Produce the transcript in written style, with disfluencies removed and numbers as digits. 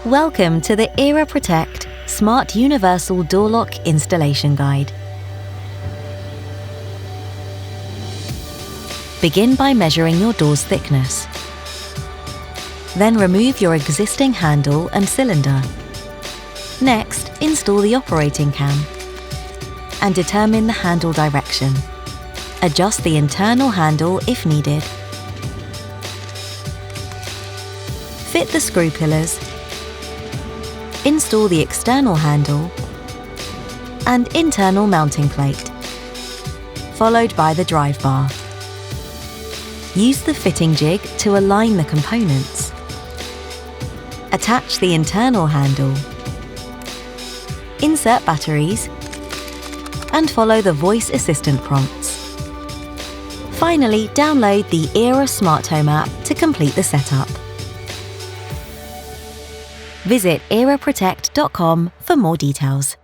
Welcome to the Era Protect Smart Universal Door Lock Installation Guide. Begin by measuring your door's thickness. Then remove your existing handle and cylinder. Next, install the operating cam and determine the handle direction. Adjust the internal handle if needed. Fit the screw pillars. Install the external handle and internal mounting plate, followed by the drive bar. Use the fitting jig to align the components. Attach the internal handle. Insert batteries and follow the voice assistant prompts. Finally, download the Era Smart Home app to complete the setup. Visit eraprotect.com for more details.